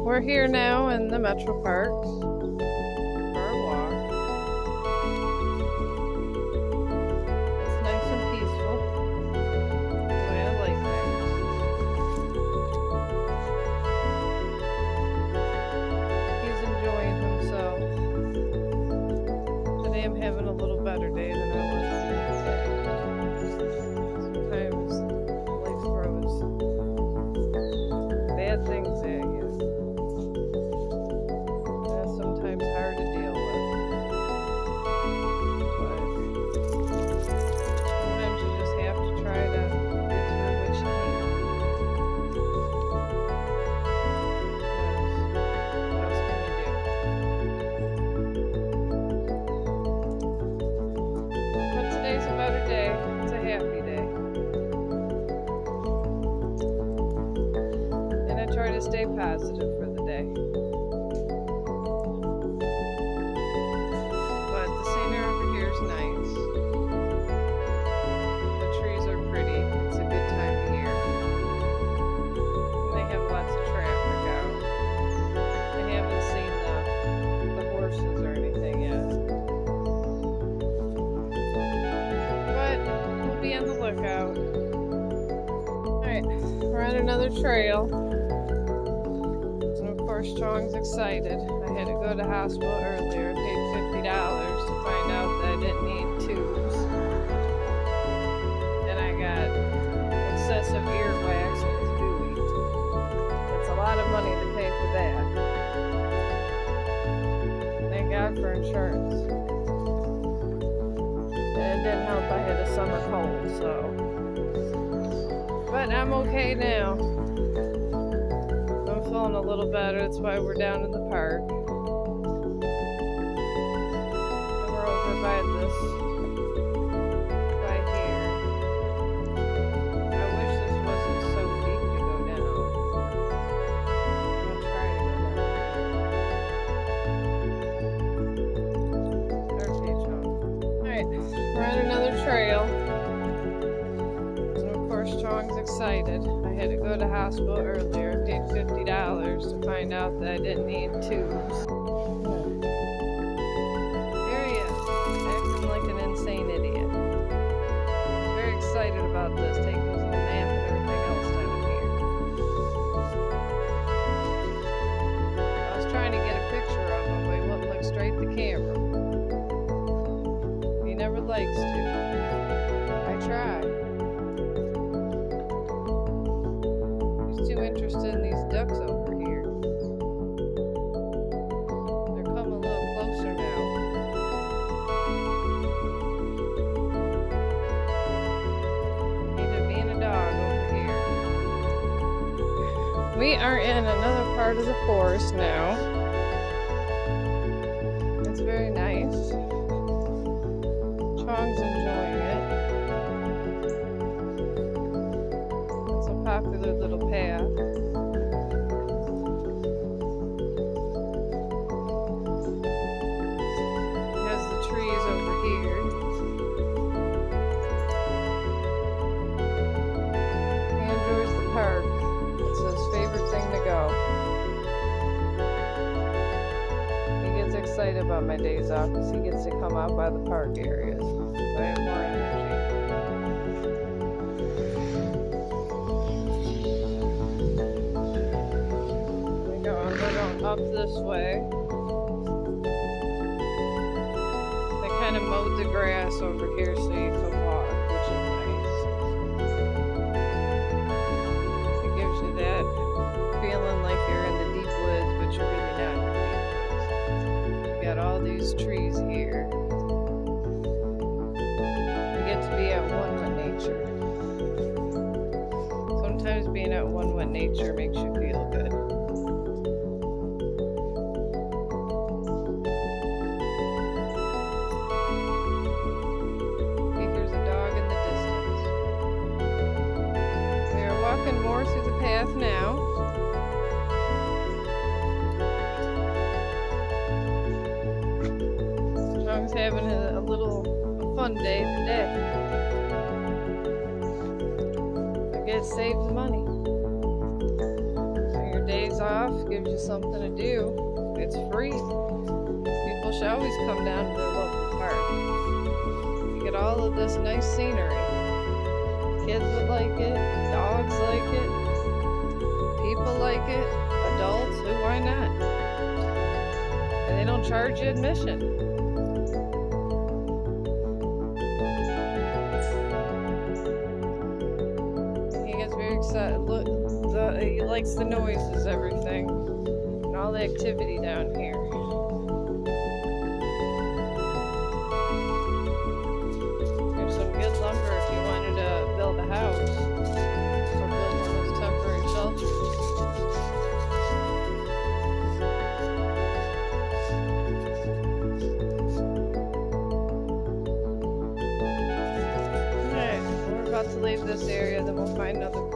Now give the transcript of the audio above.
We're here now in the Metro Parks for a walk. It's nice and peaceful, the way I like things. He's enjoying himself. Today I'm having a little better day than I was the other day. Sometimes life throws bad things at you. Sometimes hard to deal with. But sometimes you just have to try to get through what you can. Because what else can you do? But today's a better day. It's a happy day. And I try to stay positive for the day. Nice. The trees are pretty. It's a good time of year. And they have lots of traffic out. I haven't seen the horses or anything yet. But we'll be on the lookout. Alright, we're on another trail. And of course Chong's excited. I had to go to the hospital earlier. I paid $50 to find out that I didn't need tubes. Then I got excessive earwax and it's gooey. That's a lot of money to pay for that. Thank God for insurance. And it didn't help I had a summer cold, so. But I'm okay now. I'm feeling a little better. That's why we're down in the park. By here. I wish this wasn't so deep to go down. I'm gonna try to go down here. Okay, Chong. Alright, we're on another trail. And of course Chong's excited. I had to go to the hospital earlier. I paid $50 to find out that I didn't need tubes. Excited about this, taking his little nap and everything else down here. I was trying to get a picture of him, but he wouldn't look straight at the camera. He never likes to. I try. He's too interested in these ducks over here. They're coming a little closer now. We are in another part of the forest now. It's very nice. Chong's enjoying it. It's a popular little path. It has the trees over here. He enjoys the park. It's his favorite thing to go. He gets excited about my days off because he gets to come out by the park areas. So I have more energy. We're going up this way. They kind of mowed the grass over here so you could walk, which is nice. That feeling like you're in the deep woods, but you're really not in the deep woods. You got all these trees here. You get to be at one with nature. Sometimes being at one with nature makes you feel good. Okay, here's a dog in the distance. We are walking more through the path now. Chong's having a little fun day today. I guess saves money. So your days off, give gives you something to do. It's free. People should always come down to their local park. You get all of this nice scenery. Kids would like it, dogs like it, people like it, adults, why not? And they don't charge you admission. He gets very excited. Look, he likes the noises, everything, and all the activity down here. There's some good lumber if you wanted to build a house or build one of those temporary shelters. Alright, we're about to leave this area, then we'll find another